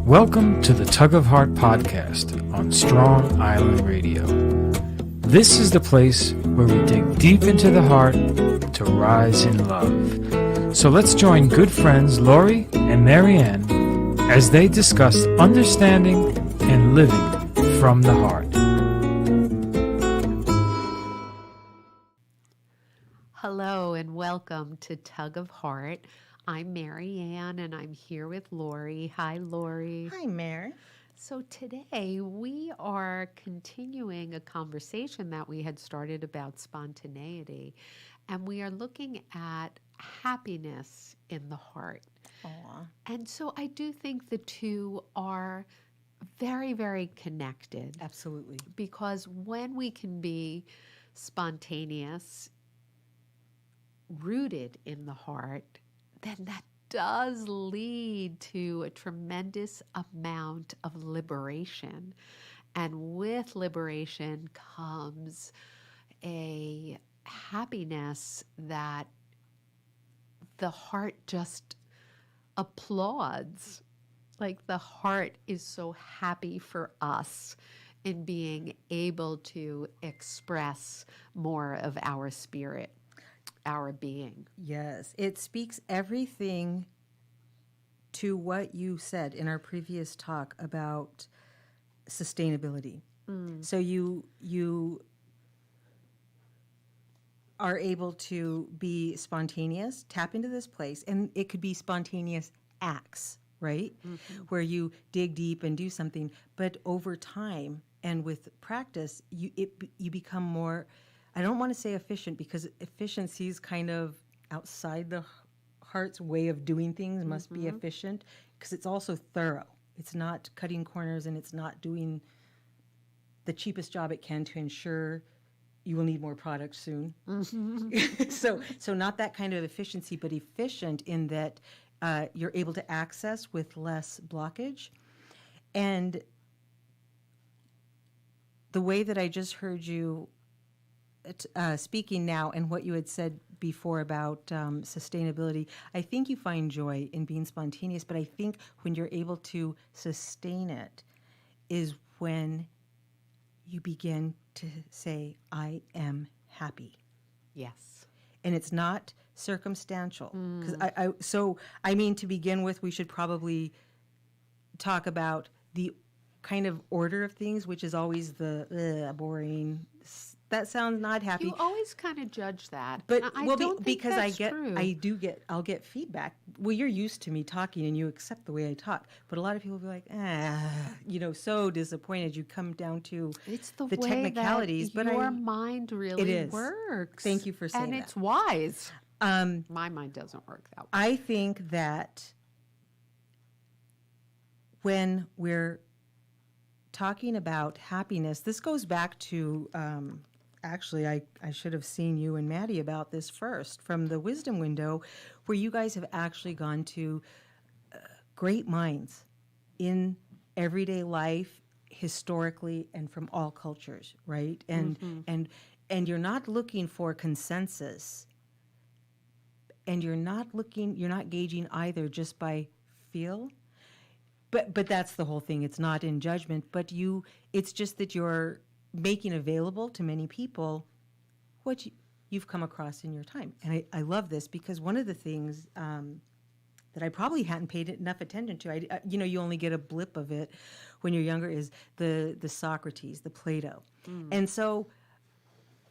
Welcome to the Tug of Heart podcast on Strong Island Radio. This is the place where we dig deep into the heart to rise in love. So let's join good friends Lori and Marianne as they discuss understanding and living from the heart. Hello and welcome to Tug of Heart. I'm Marianne and I'm here with Lori. Hi, Lori. Hi, Mare. So today we are continuing a conversation that we had started about spontaneity, and we are looking at happiness in the heart. Aw. And so I do think the two are very, very connected. Absolutely. Because when we can be spontaneous, rooted in the heart, then that does lead to a tremendous amount of liberation. And with liberation comes a happiness that the heart just applauds. Like the heart is so happy for us in being able to express more of our spirit, our being. Yes, it speaks everything to what you said in our previous talk about sustainability. So you are able to be spontaneous, tap into this place, and it could be spontaneous acts, right? Where you dig deep and do something, but over time and with practice, you become more, I don't want to say efficient because efficiency is kind of outside the heart's way of doing things, must be efficient, because it's also thorough. It's not cutting corners and it's not doing the cheapest job it can to ensure you will need more product soon. So not that kind of efficiency, but efficient in that you're able to access with less blockage. And the way that I just heard you speaking now and what you had said before about sustainability, I think you find joy in being spontaneous, but I think when you're able to sustain it is when you begin to say, I am happy. Yes. And it's not circumstantial. So to begin with, we should probably talk about the kind of order of things, which is always the boring. That sounds not happy. You always kind of judge that. But I don't think because that's true. I'll get feedback. Well, you're used to me talking and you accept the way I talk. But a lot of people will be like, so disappointed. You come down to It's the the way technicalities. that But your mind really works. Thank you for saying and that. And it's wise. My mind doesn't work that way. I think that when we're talking about happiness, this goes back to actually, I should have seen you and Maddie about this first, from the Wisdom Window, where you guys have actually gone to great minds in everyday life, historically, and from all cultures, right? And you're not looking for consensus, and you're not gauging either just by feel. But that's the whole thing. It's not in judgment, but it's just that you're making available to many people what you've come across in your time. And I love this because one of the things that I probably hadn't paid enough attention to, you only get a blip of it when you're younger, is the Socrates, the Plato. And so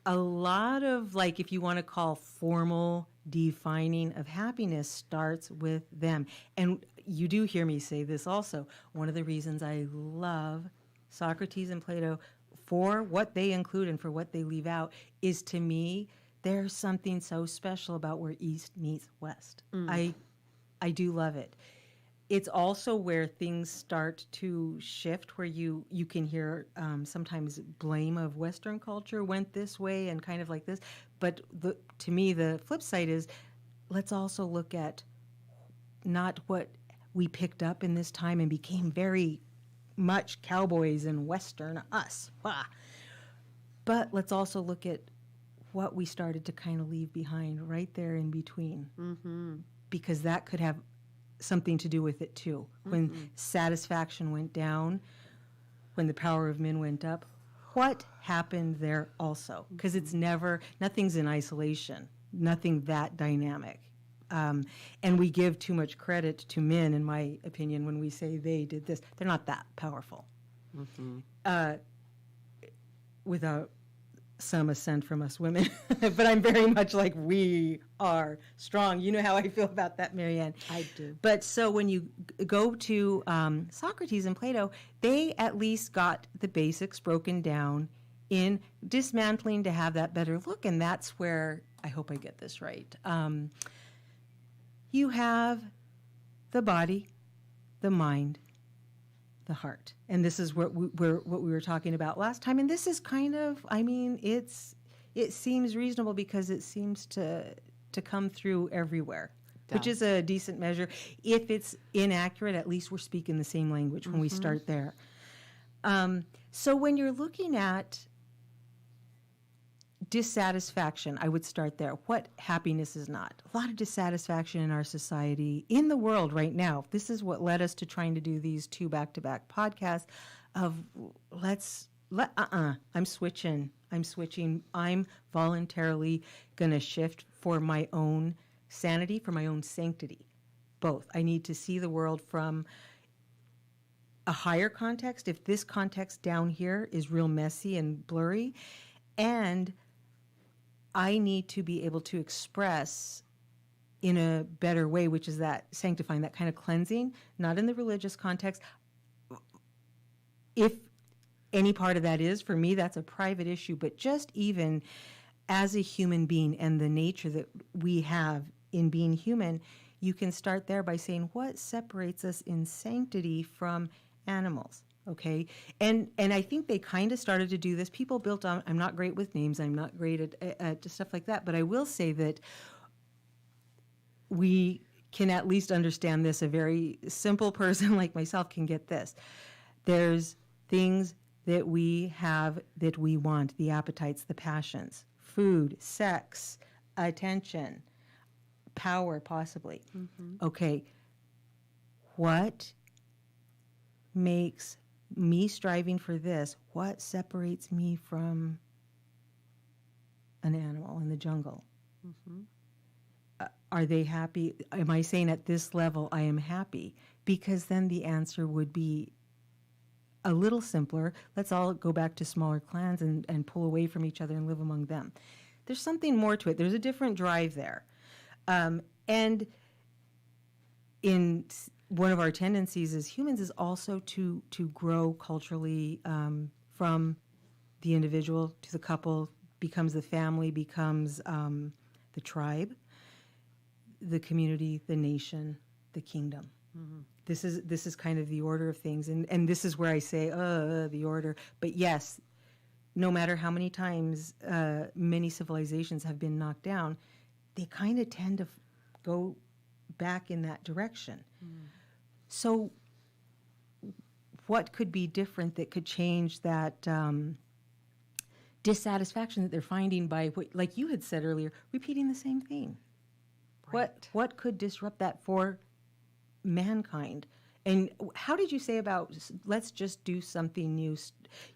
a lot of, like, if you want to call formal defining of happiness, starts with them. And you do hear me say this also. One of the reasons I love Socrates and Plato for what they include and for what they leave out is, to me, there's something so special about where East meets West. I do love it. It's also where things start to shift, where you can hear sometimes blame of Western culture went this way and kind of like this. But to me, the flip side is, let's also look at not what we picked up in this time and became very much cowboys and Western us. But let's also look at what we started to kind of leave behind right there in between. Because that could have something to do with it too. When satisfaction went down, when the power of men went up, what happened there also? Because it's nothing's in isolation, nothing that dynamic. And we give too much credit to men, in my opinion, when we say they did this. They're not that powerful. Without some assent from us women. But I'm very much like, we are strong. You know how I feel about that, Marianne. I do. But so when you go to Socrates and Plato, they at least got the basics broken down in dismantling to have that better look. And that's where, I hope I get this right, you have the body, the mind, the heart. And this is what we were talking about last time. And this is kind of, I mean, it seems reasonable because it seems to come through everywhere, which is a decent measure. If it's inaccurate, at least we're speaking the same language when we start there. So when you're looking at dissatisfaction, I would start there. What happiness is not? A lot of dissatisfaction in our society, in the world right now. This is what led us to trying to do these 2 back-to-back podcasts of I'm switching. I'm voluntarily going to shift for my own sanity, for my own sanctity. Both. I need to see the world from a higher context, if this context down here is real messy and blurry, and I need to be able to express in a better way, which is that sanctifying, that kind of cleansing, not in the religious context. If any part of that is, for me, that's a private issue, but just even as a human being and the nature that we have in being human, you can start there by saying, what separates us in sanctity from animals? Okay, and I think they kind of started to do this. People built on, I'm not great with names, I'm not great at stuff like that, but I will say that we can at least understand this. A very simple person like myself can get this. There's things that we have that we want, the appetites, the passions, food, sex, attention, power, possibly. Okay, what makes me striving for this? What separates me from an animal in the jungle? Are they happy? Am I saying at this level I am happy? Because then the answer would be a little simpler. Let's all go back to smaller clans and pull away from each other and live among them. There's something more to it. There's a different drive there. And in one of our tendencies as humans is also to grow culturally from the individual to the couple, becomes the family, becomes the tribe, the community, the nation, the kingdom. This is kind of the order of things, and this is where I say the order. But yes, no matter how many times many civilizations have been knocked down, they kind of tend to go back in that direction. So what could be different that could change that dissatisfaction that they're finding by, like you had said earlier, repeating the same thing? Right. What could disrupt that for mankind? And how did you say about let's just do something new?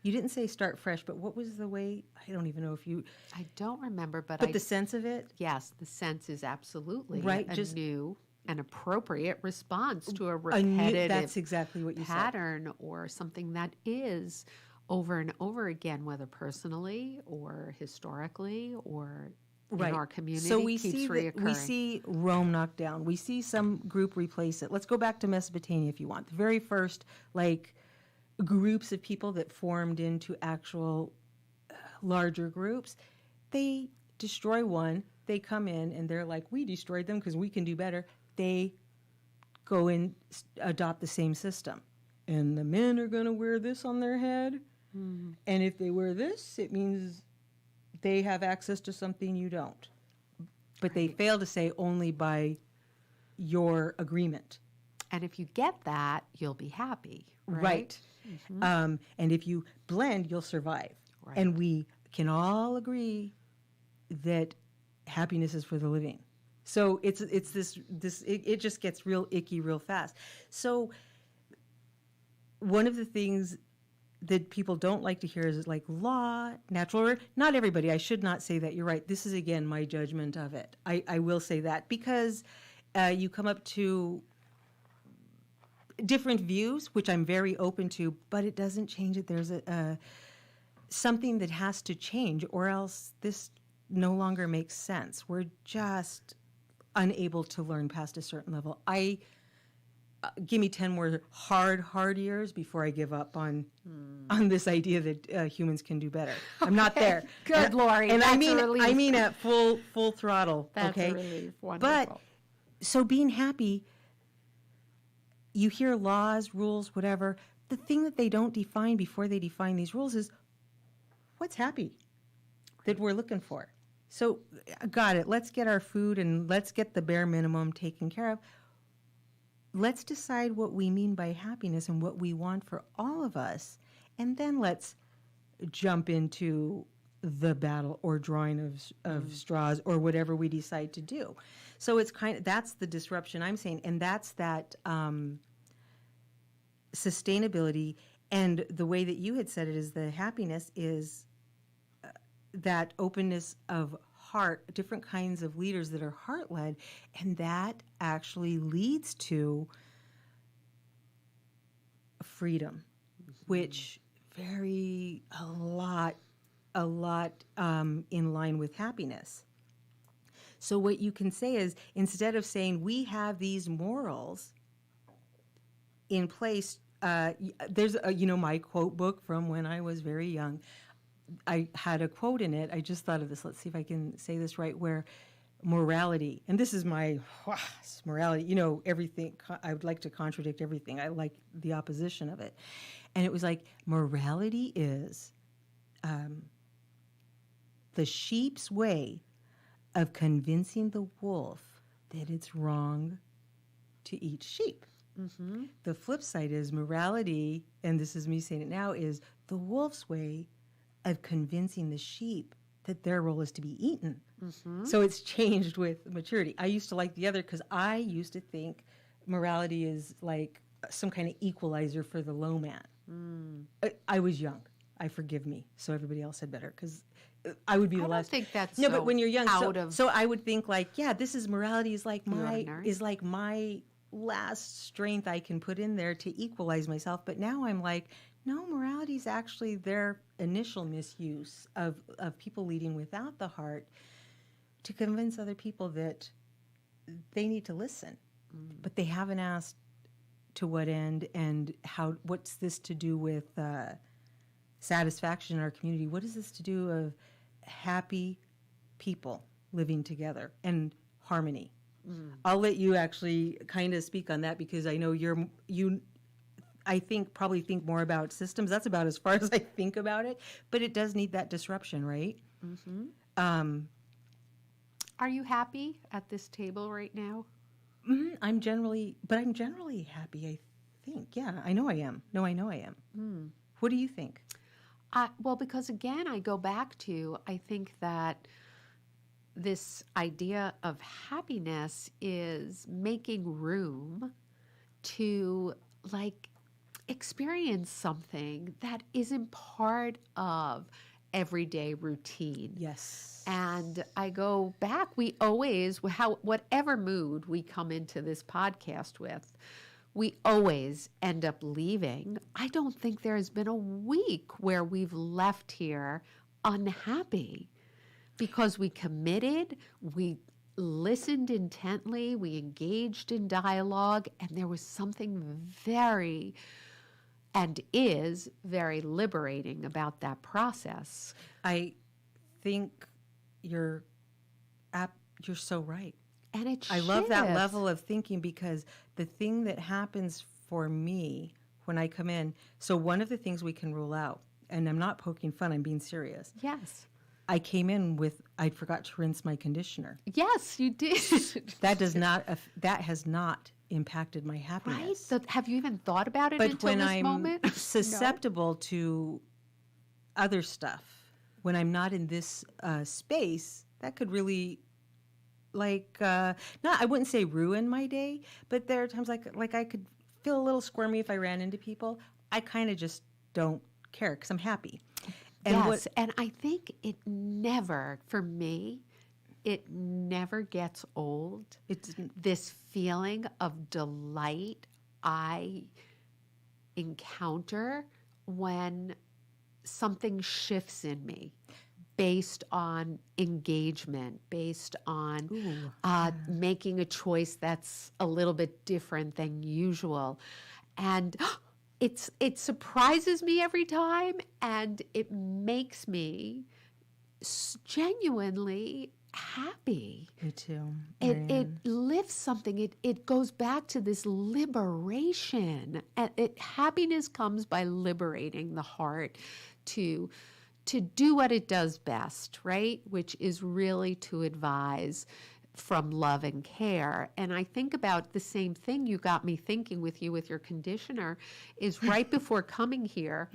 You didn't say start fresh, but what was the way? I don't even know if you... I don't remember, but the sense of it? Yes, the sense is absolutely right, a just new an appropriate response to a that's repetitive exactly what you pattern or something that is over and over again, whether personally or historically or in our community, so we keeps see reoccurring. We see Rome knocked down. We see some group replace it. Let's go back to Mesopotamia if you want. The very first groups of people that formed into actual larger groups, they destroy one, they come in and they're like, we destroyed them because we can do better. They go and adopt the same system. And the men are going to wear this on their head. Mm-hmm. And if they wear this, it means they have access to something you don't. But they fail to say only by your agreement. And if you get that, you'll be happy, right? Right. Mm-hmm. And if you blend, you'll survive. Right. And we can all agree that happiness is for the living. So it just gets real icky real fast. So one of the things that people don't like to hear is like law, natural order. Not everybody. I should not say that. You're right. This is, again, my judgment of it. I will say that because you come up to different views, which I'm very open to, but it doesn't change it. There's something that has to change, or else this no longer makes sense. We're just unable to learn past a certain level. Give me 10 more hard years before I give up on this idea that humans can do better. I'm not there. Good, Lori. And That's I a relief. mean at full throttle. That's okay? a relief. Wonderful. But so being happy, you hear laws, rules, whatever. The thing that they don't define before they define these rules is what's happy that we're looking for. So, got it. Let's get our food and let's get the bare minimum taken care of. Let's decide what we mean by happiness and what we want for all of us. And then let's jump into the battle or drawing of straws or whatever we decide to do. So it's that's the disruption I'm saying. And that's that sustainability. And the way that you had said it is the happiness is that openness of heart, different kinds of leaders that are heart-led, and that actually leads to freedom, which a lot in line with happiness. So what you can say is, instead of saying we have these morals in place, there's my quote book from when I was very young. I had a quote in it. I just thought of this. Let's see if I can say this right. Where morality, and this is my morality. Everything. I would like to contradict everything. I like the opposition of it. And it was like morality is the sheep's way of convincing the wolf that it's wrong to eat sheep. Mm-hmm. The flip side is morality, and this is me saying it now, is the wolf's way of convincing the sheep that their role is to be eaten. Mm-hmm. So it's changed with maturity. I used to like the other because I used to think morality is like some kind of equalizer for the low man. I was young. Forgive me. So everybody else had better because I would be the last. I don't think that's no, but when you're young, out so I would think like, yeah, this is morality is like my last strength I can put in there to equalize myself. But now I'm like, no, morality is actually their initial misuse of people leading without the heart to convince other people that they need to listen. But they haven't asked to what end and what's this to do with satisfaction in our community? What is this to do of happy people living together and harmony? I'll let you actually kind of speak on that because I know I probably think more about systems. That's about as far as I think about it. But it does need that disruption, right? Mm-hmm. Are you happy at this table right now? Mm-hmm. I'm generally happy, I think. Yeah, I know I am. No, I know I am. What do you think? Well, because again, I go back to, I think that this idea of happiness is making room to experience something that isn't part of everyday routine. Yes. And I go back, we always, whatever mood we come into this podcast with, we always end up leaving. I don't think there has been a week where we've left here unhappy because we committed, we listened intently, we engaged in dialogue, and there was something very liberating about that process. I think you're so right. And it I love that level of thinking because the thing that happens for me when I come in, so one of the things we can rule out, and I'm not poking fun, I'm being serious. Yes. I came in I forgot to rinse my conditioner. Yes, you did. That has not impacted my happiness. Right? So have you even thought about it but until when this I'm moment? susceptible to other stuff, when I'm not in this space, that could really I wouldn't say ruin my day, but there are times like I could feel a little squirmy if I ran into people. I kind of just don't care because I'm happy. And yes, and I think it never, for me, it never gets old. It's This feeling of delight I encounter when something shifts in me based on engagement, based on making a choice that's a little bit different than usual. And it surprises me every time, and it makes me genuinely happy. me too. It lifts something. It goes back to this liberation. And happiness comes by liberating the heart to do what it does best, right? Which is really to advise from love and care. And I think about the same thing you got me thinking with your conditioner is right before coming here,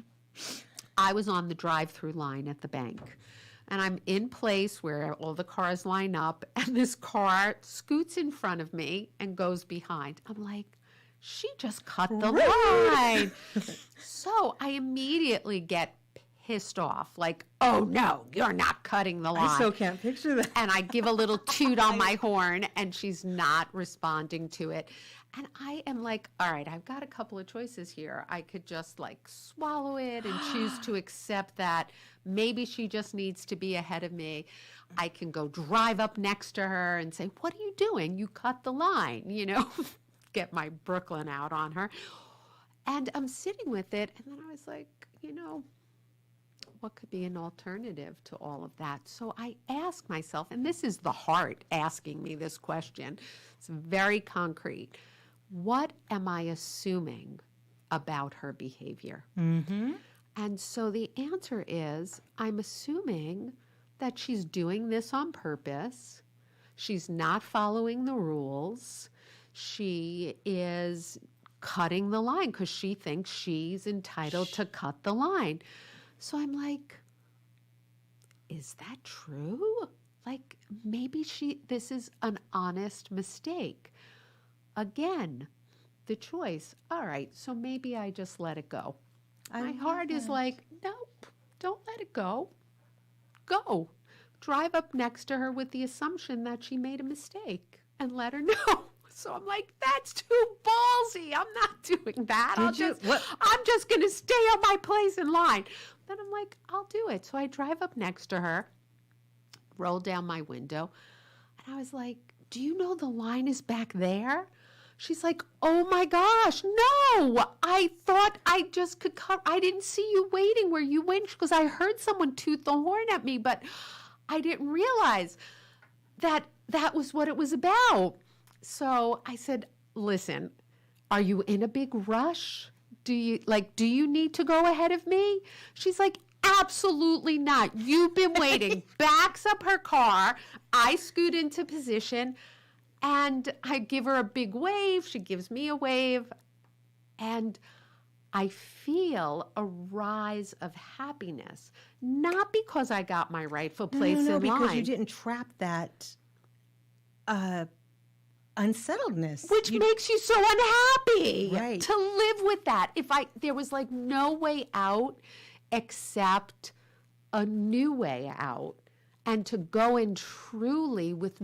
I was on the drive-through line at the bank. And I'm in place where all the cars line up, and this car scoots in front of me and goes behind. I'm like, she just cut the line. So I immediately get pissed off, like, oh no, you're not cutting the line. I so can't picture that. And I give a little toot on my horn, and she's not responding to it. And I am like, all right, I've got a couple of choices here. I could just like swallow it and choose to accept that maybe she just needs to be ahead of me. I can go drive up next to her and say, what are you doing? You cut the line, get my Brooklyn out on her. And I'm sitting with it, and then I was like, what could be an alternative to all of that? So I ask myself, and this is the heart asking me this question. It's very concrete. What am I assuming about her behavior? Mm-hmm. And so the answer is, I'm assuming that she's doing this on purpose. She's not following the rules. She is cutting the line because she thinks she's entitled to cut the line. So I'm like, is that true? Like, maybe this is an honest mistake. Again, the choice. All right, so maybe I just let it go. My heart is like, nope, don't let it go. Go. Drive up next to her with the assumption that she made a mistake and let her know. So I'm like, that's too ballsy. I'm not doing that. I'm just going to stay on my place in line. Then I'm like, I'll do it. So I drive up next to her, roll down my window, and I was like, do you know the line is back there? She's like, oh my gosh, no. I thought I just could cut. I didn't see you waiting where you went because I heard someone toot the horn at me, but I didn't realize that was what it was about. So I said, listen, are you in a big rush? Do you need to go ahead of me? She's like, absolutely not. You've been waiting. Backs up her car. I scoot into position, and I give her a big wave. She gives me a wave, and I feel a rise of happiness, not because I got my rightful place in line. Because you didn't trap that unsettledness, which makes you so unhappy, right, to live with that. There was like no way out except a new way out, and to go in truly with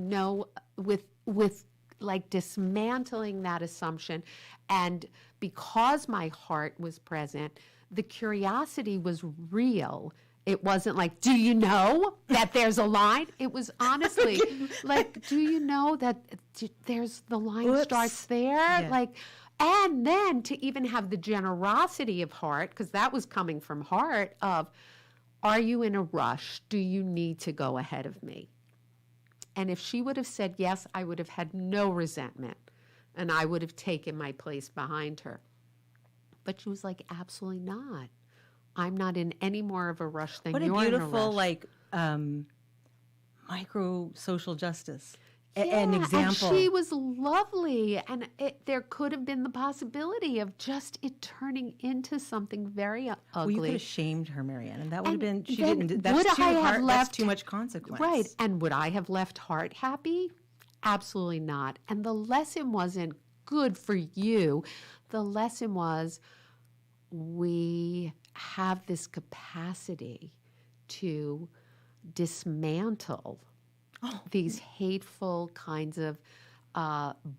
like dismantling that assumption. And because my heart was present, the curiosity was real. It wasn't like, do you know that there's a line? It was honestly like, do you know that there's the line starts there? Yeah. Like, and then to even have the generosity of heart, because that was coming from heart of, are you in a rush? Do you need to go ahead of me? And if she would have said yes, I would have had no resentment, and I would have taken my place behind her. But she was like, absolutely not. I'm not in any more of a rush than you're in a rush. What a beautiful, like, micro social justice. An example. And she was lovely, and there could have been the possibility of just it turning into something very ugly. Well, you could have shamed her, Marianne, and that would have been. She then didn't. That's would too I have hard. left, that's too much consequence. Right, and would I have left Hart happy? Absolutely not. And the lesson wasn't good for you. The lesson was we have this capacity to dismantle these hateful kinds of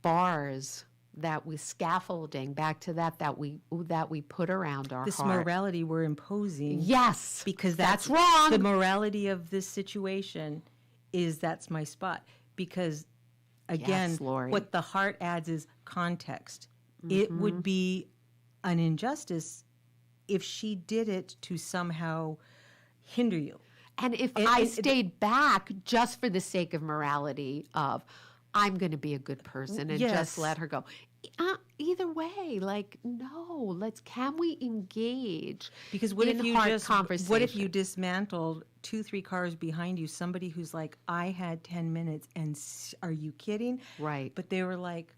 bars that we scaffolding back to that we put around our This heart. morality we're imposing. Yes, Because that's that's wrong. The morality of this situation is that's my spot. Because again, Yes, Lori. what the heart adds is context. It would be an injustice if she did it to somehow hinder you. And if I stayed back just for the sake of morality of I'm going to be a good person and Yes. just let her go. Either way, like, no, can we engage Because what in if you hard just conversation? what if you dismantled 2-3 cars behind you, somebody who's like, I had 10 minutes and are you kidding? Right. But they were like,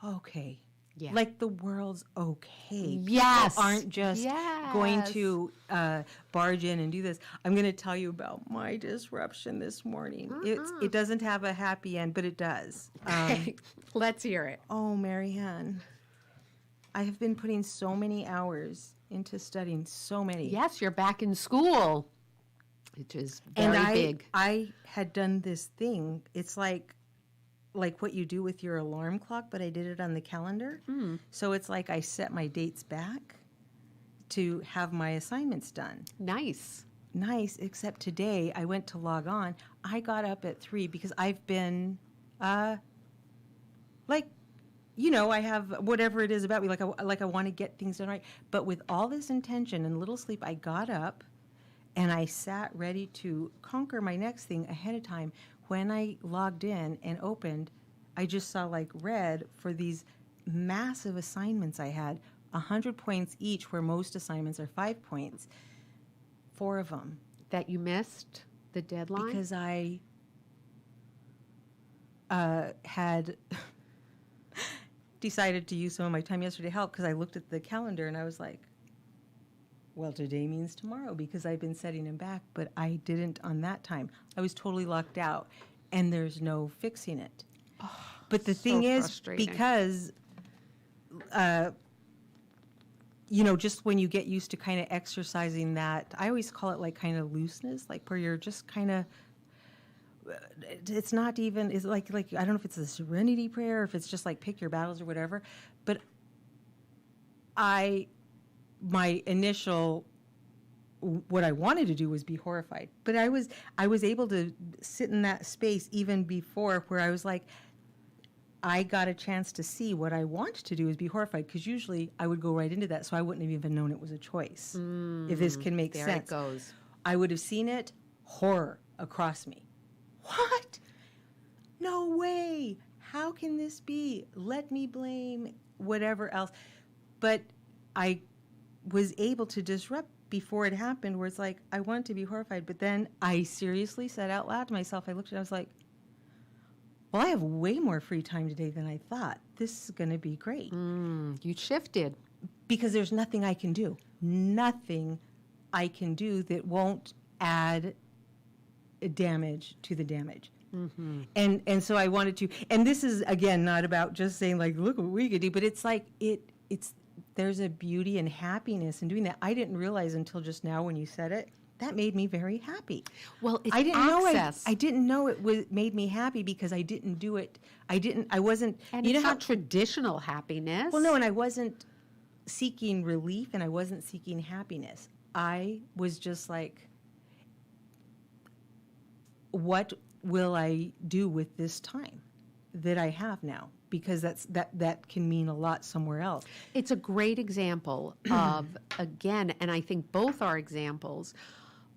okay. Yeah. Like the world's okay. Yes. People aren't just going Yes. to barge in and do this. I'm going to tell you about my disruption this morning. It doesn't have a happy end, but it does. Let's hear it. Oh, Marianne, I have been putting so many hours into studying, so many. Yes, you're back in school, which is very And big. I had done this thing. It's like what you do with your alarm clock, but I did it on the calendar. So it's like I set my dates back to have my assignments done. Nice. Nice, except today I went to log on. I got up at 3 because I've been I have whatever it is about me, like I want to get things done right. But with all this intention and little sleep, I got up and I sat ready to conquer my next thing ahead of time. When I logged in and opened, I just saw like red for these massive assignments I had, 100 points each, where most assignments are 5 points. 4 of them. That you missed the deadline? Because I had decided to use some of my time yesterday to help, because I looked at the calendar and I was like, well, today means tomorrow, because I've been setting them back, but I didn't on that time. I was totally locked out, and there's no fixing it. But the thing is, frustrating. because, just when you get used to kind of exercising that, I always call it like kind of looseness, like where you're just kind of, it's not even, it's like I don't know if it's a serenity prayer, or if it's just like pick your battles or whatever, but my initial, what I wanted to do was be horrified, but I was able to sit in that space even before, where I was like, I got a chance to see what I want to do is be horrified, because usually I would go right into that, so I wouldn't have even known it was a choice. If this can make there sense. it goes. I would have seen it, horror across me. What? No way. How can this be? Let me blame whatever else. But I was able to disrupt before it happened, where it's like, I want to be horrified. But then I seriously said out loud to myself, I looked at it, I was like, well, I have way more free time today than I thought. This is going to be great. You shifted. Because there's nothing I can do. Nothing I can do that won't add damage to the damage. And so I wanted to, and this is again not about just saying like, look what we could do, but it's like it's there's a beauty and happiness in doing that. I didn't realize until just now when you said it. That made me very happy. Well, it's I didn't access. know I didn't know it made me happy, because I didn't do it. I wasn't. And you it's know how not traditional happiness. well, no, and I wasn't seeking relief, and I wasn't seeking happiness. I was just like, what will I do with this time that I have now? Because that can mean a lot somewhere else. It's a great example of, again, and I think both our examples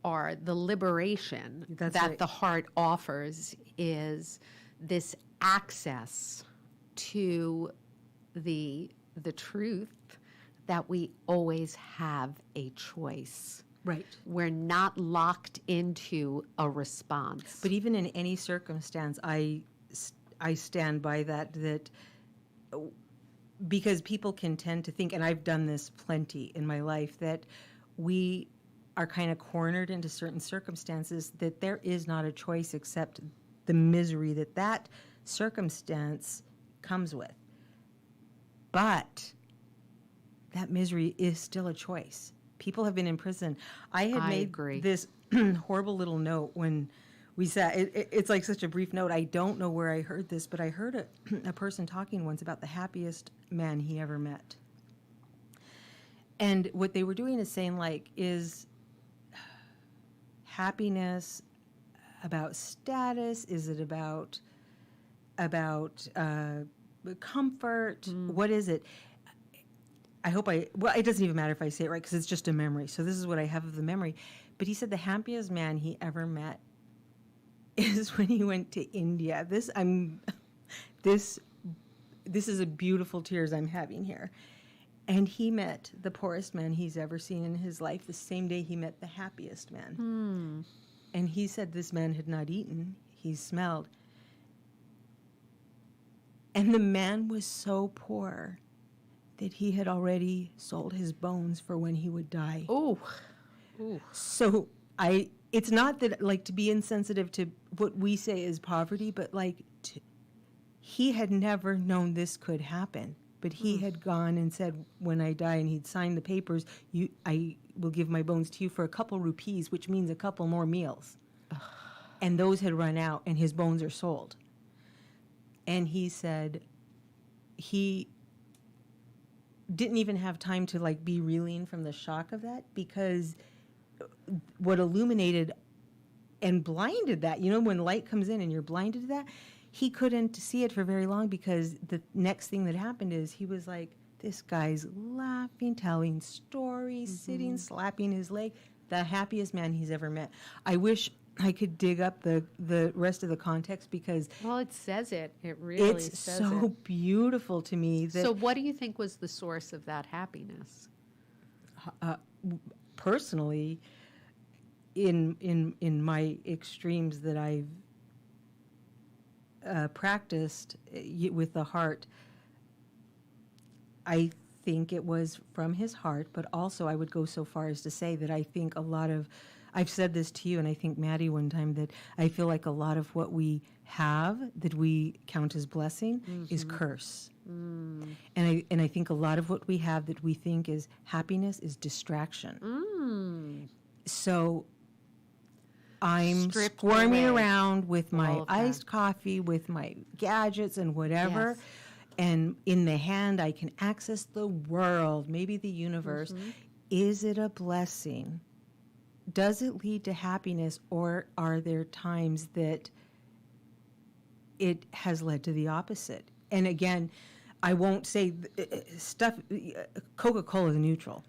are the liberation That's that right. the heart offers is this access to the truth that we always have a choice. Right. We're not locked into a response. But even in any circumstance, I stand by that because people can tend to think, and I've done this plenty in my life, that we are kind of cornered into certain circumstances, that there is not a choice except the misery that that circumstance comes with. But that misery is still a choice. People have been in prison. I made agree. this horrible little note when we sat. It's like such a brief note. I don't know where I heard this, but I heard a person talking once about the happiest man he ever met. And what they were doing is saying, like, is happiness about status? Is it about comfort? What is it? Well, it doesn't even matter if I say it right, because it's just a memory. So this is what I have of the memory. But he said the happiest man he ever met is when he went to India. This is a beautiful tears I'm having here. And he met the poorest man he's ever seen in his life the same day he met the happiest man. And he said this man had not eaten, he smelled. And the man was so poor that he had already sold his bones for when he would die. Oh. So it's not that, like, to be insensitive to what we say is poverty, but like he had never known this could happen. But he had gone and said, when I die, and he'd signed the papers, I will give my bones to you for a couple rupees, which means a couple more meals. And those had run out, and his bones are sold. And he said he didn't even have time to, like, be reeling from the shock of that, because what illuminated and blinded that, you know, when light comes in and you're blinded to that, he couldn't see it for very long, because the next thing that happened is he was like, this guy's laughing, telling stories, sitting, slapping his leg, the happiest man he's ever met. I wish I could dig up the rest of the context, because Well, it says it. It really it's says so it. beautiful to me. That So what do you think was the source of that happiness? personally, in my extremes that I've practiced with the heart, I think it was from his heart, but also I would go so far as to say that I think I've said this to you, and I think Maddie one time, that I feel like a lot of what we have that we count as blessing is curse. And I think a lot of what we have that we think is happiness is distraction. So I'm Stripped squirming away. around with All my of that. iced coffee, with my gadgets and whatever. Yes. And in the hand, I can access the world, maybe the universe. Is it a blessing? Does it lead to happiness, or are there times that it has led to the opposite? And again, I won't say Coca-Cola is neutral.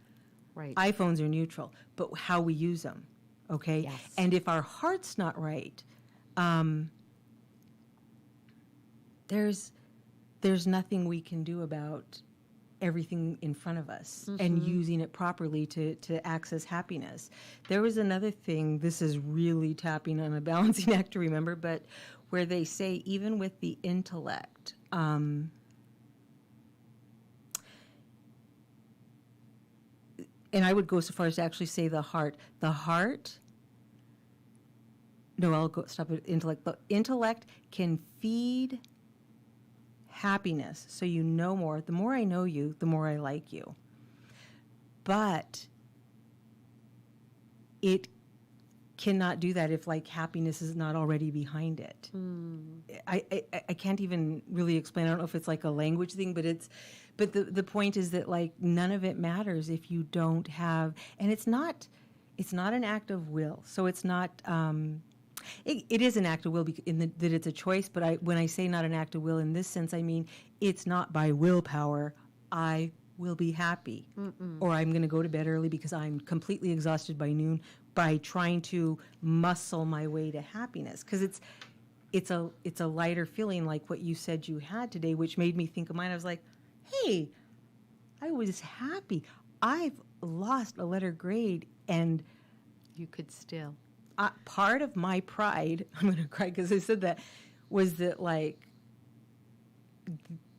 Right. iPhones are neutral, but how we use them, okay? Yes. And if our heart's not right, there's nothing we can do about everything in front of us and using it properly to access happiness. There was another thing, this is really tapping on a balancing act to remember, but where they say even with the intellect, and I would go so far as to actually say the heart. No, I'll go stop at intellect. The intellect can feed happiness, so you know more. The more I know you, the more I like you. But it cannot do that if, like, happiness is not already behind it. I can't even really explain. I don't know if it's like a language thing, but the point is that, like, none of it matters if you don't have, and it's not an act of will. So it's not. It is an act of will that it's a choice, but when I say not an act of will in this sense, I mean it's not by willpower. I will be happy, or I'm going to go to bed early because I'm completely exhausted by noon, by trying to muscle my way to happiness. Because it's a lighter feeling, like what you said you had today, which made me think of mine. I was like, hey, I was happy. I've lost a letter grade, and You could still. part of my pride, I'm going to cry because I said that, was that, like,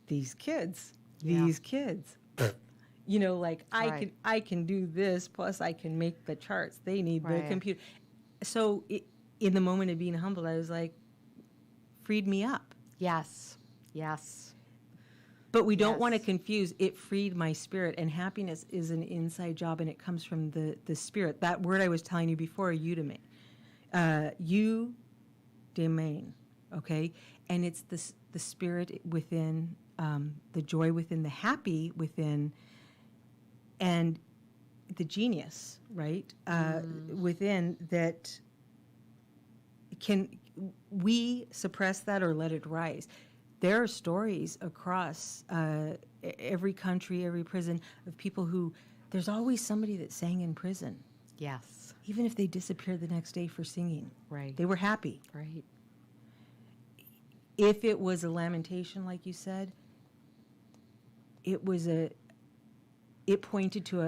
these kids, you know, like, Right. I can do this, plus I can make the charts. They need the Right. computer. So in the moment of being humbled, I was like, freed me up. Yes. Yes. But we don't want to Yes. confuse it freed my spirit, and happiness is an inside job, and it comes from the spirit. That word I was telling you before, eudaimonia. Eudaimonia, okay? And it's the spirit within, the joy within, the happy within, and the genius, right? Within that can we suppress that or let it rise? There are stories across every country, every prison of people who, there's always somebody that sang in prison, Yes. even if they disappeared the next day for singing. Right. They were happy. Right. If it was a lamentation, like you said, it pointed to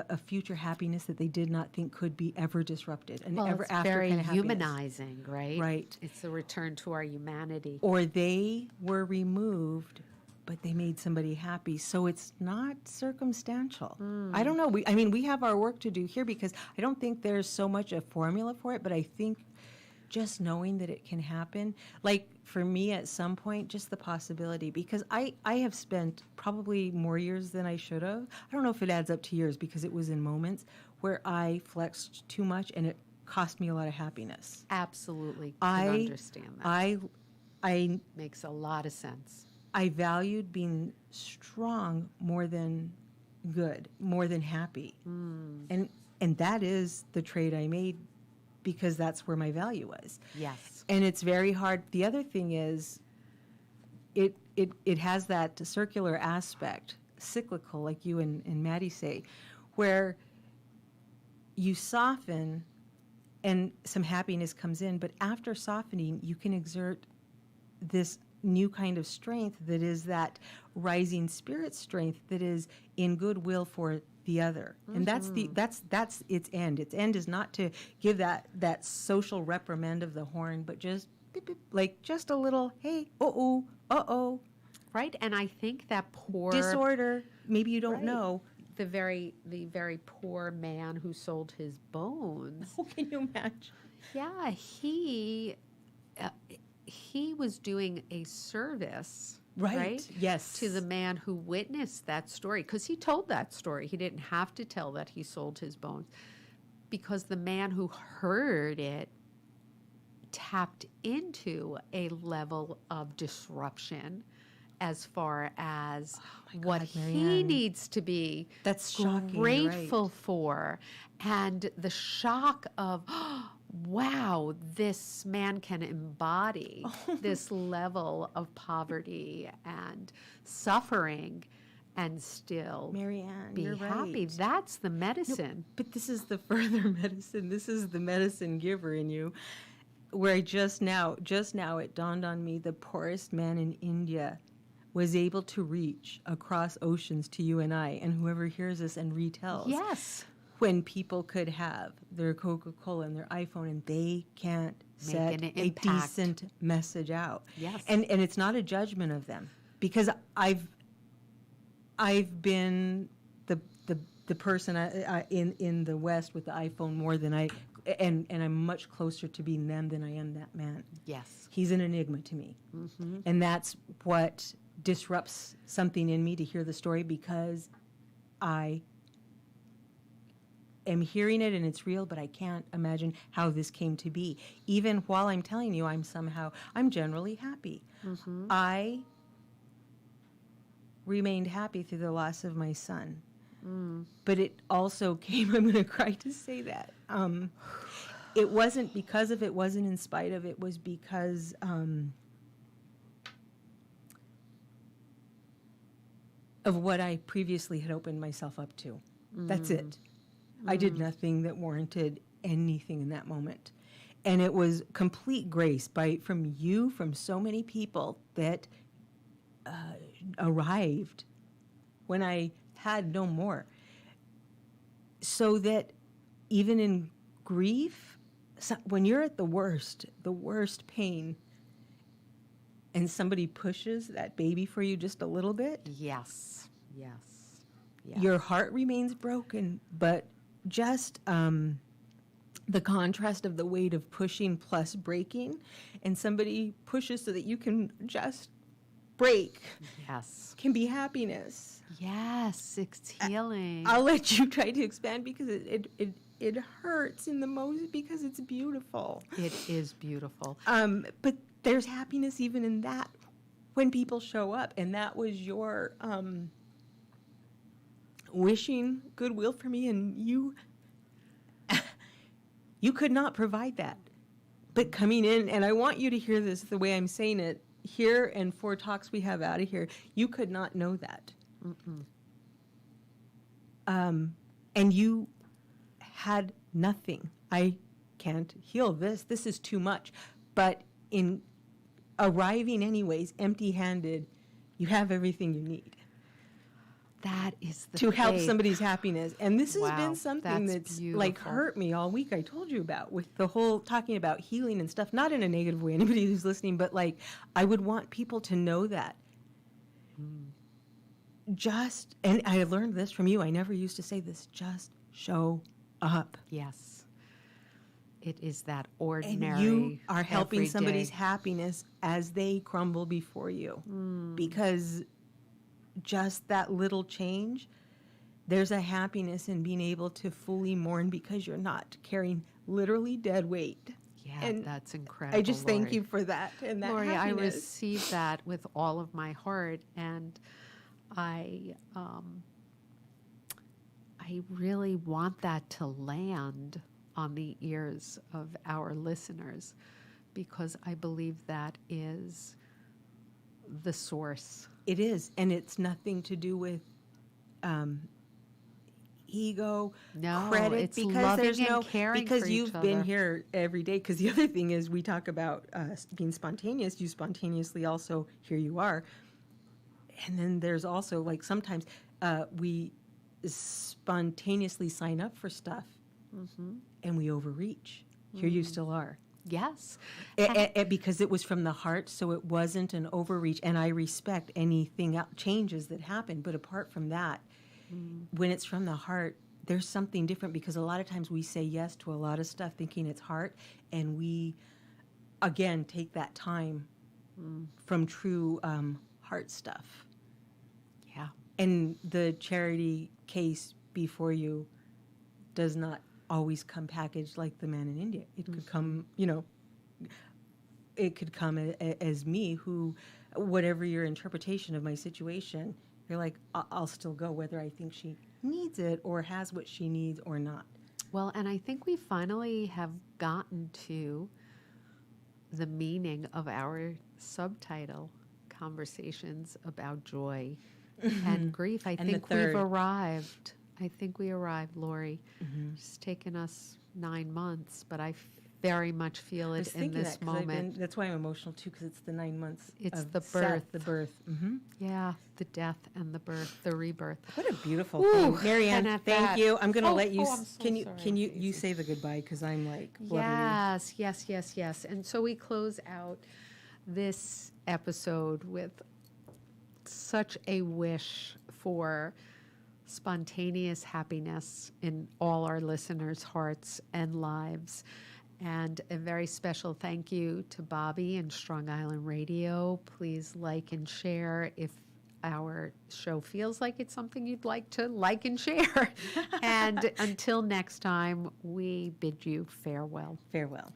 a future happiness that they did not think could be ever disrupted, and Well, ever it's after very kind of happiness. humanizing, right? Right. It's a return to our humanity. Or they were removed, but they made somebody happy. So it's not circumstantial. I don't know. We have our work to do here, because I don't think there's so much a formula for it, but I think just knowing that it can happen, like for me at some point, just the possibility, because I have spent probably more years than I should have. I don't know if it adds up to years, because it was in moments where I flexed too much and it cost me a lot of happiness. Absolutely can I understand that. I Makes a lot of sense. I valued being strong more than good, more than happy. And that is the trade I made, because that's where my value was. Yes. And it's very hard. The other thing is it has that circular aspect, cyclical, like you and Maddie say, where you soften and some happiness comes in, but after softening, you can exert this new kind of strength that is that rising spirit strength that is in goodwill for the other. And that's its end. Its end is not to give that social reprimand of the horn, but just beep, beep, like just a little, hey, uh-oh, Right. And I think that poor disorder, maybe you don't Right. know. the very poor man who sold his bones. Oh, can you imagine? Yeah, he was doing a service, right? Yes. To the man who witnessed that story, because he told that story. He didn't have to tell that he sold his bones, because the man who heard it tapped into a level of disruption as far as what God, he Marianne. needs to be That's shocking, grateful for, and the shock of, wow, this man can embody this level of poverty and suffering and still Marianne, be you're happy. right. That's the medicine. But this is the further medicine. This is the medicine giver in you. Where I just now it dawned on me, the poorest man in India was able to reach across oceans to you and I, and whoever hears this and retells. Yes. When people could have their Coca-Cola and their iPhone, and they can't Make set an a impact. decent message out. Yes. And it's not a judgment of them, because I've been the person in the West with the iPhone more than and I'm much closer to being them than I am that man. Yes. He's an enigma to me. And that's what disrupts something in me to hear the story, because I am hearing it and it's real, but I can't imagine how this came to be. Even while I'm telling you, I'm generally happy. I remained happy through the loss of my son. But it also came, I'm going to cry to say that. It wasn't because of it, wasn't in spite of it, was because of what I previously had opened myself up to. That's it. I did nothing that warranted anything in that moment. And it was complete grace from you, from so many people that arrived when I had no more. So that even in grief, when you're at the worst pain, and somebody pushes that baby for you just a little bit, Yes. Yes. Yes. your heart remains broken, but just the contrast of the weight of pushing plus breaking, and somebody pushes so that you can just break, Yes. can be happiness. Yes, it's healing. I'll let you try to expand because it hurts in the most because it's beautiful. It is beautiful. But there's happiness even in that when people show up, and that was your wishing goodwill for me, and you could not provide that. But coming in, and I want you to hear this the way I'm saying it here and 4 talks we have out of here, you could not know that. And you had nothing. I can't heal this. This is too much. But in arriving anyways, empty-handed, you have everything you need That is the to help faith. somebody's happiness. And this has Wow, been something that's that's like beautiful. hurt me all week. I told you about with the whole talking about healing and stuff, not in a negative way, anybody who's listening, but like I would want people to know that. Just, and I learned this from you. I never used to say this, just show up. Yes. It is that And ordinary. you are helping everyday- somebody's happiness as they crumble before you. Because just that little change, there's a happiness in being able to fully mourn because you're not carrying literally dead weight. Yeah, and that's incredible. I just thank Lori. you for that and that Lori, I happiness. receive that with all of my heart, and I really want that to land on the ears of our listeners, because I believe that is the source. It is, and it's nothing to do with ego, No, credit, it's because loving there's and no caring because for you've each been other. here every day. Because the other thing is, we talk about being spontaneous. You spontaneously also here you are, and then there's also like sometimes we spontaneously sign up for stuff, and we overreach. Here you still are. Yes. Because it was from the heart, so it wasn't an overreach. And I respect anything changes that happen, but apart from that, when it's from the heart, there's something different. Because a lot of times we say yes to a lot of stuff thinking it's heart, and we again take that time from true heart stuff. Yeah. And the charity case before you does not always come packaged like the man in India. It could come, it could come as me, who, whatever your interpretation of my situation, you're like, I'll still go whether I think she needs it or has what she needs or not. Well, and I think we finally have gotten to the meaning of our subtitle, Conversations About Joy and Grief. I And the think third. we've arrived. I think we arrived, Lori. It's taken us 9 months, but I very much feel I was it in thinking this that 'cause I've moment. that's why I'm emotional too, because it's the 9 months. It's of the Seth, birth. the birth. Yeah, the death and the birth, the rebirth. What a beautiful Ooh, thing, Marianne. and at Thank that- you. I'm going to Oh, let you. oh, I'm so Can you sorry, can you Daisy. you say the goodbye, because I'm like blubbery. Yes, yes, yes, yes. And so we close out this episode with such a wish for spontaneous happiness in all our listeners' hearts and lives. And a very special thank you to Bobby and Strong Island Radio. Please like and share if our show feels like it's something you'd like to like and share. And until next time, we bid you farewell. Farewell.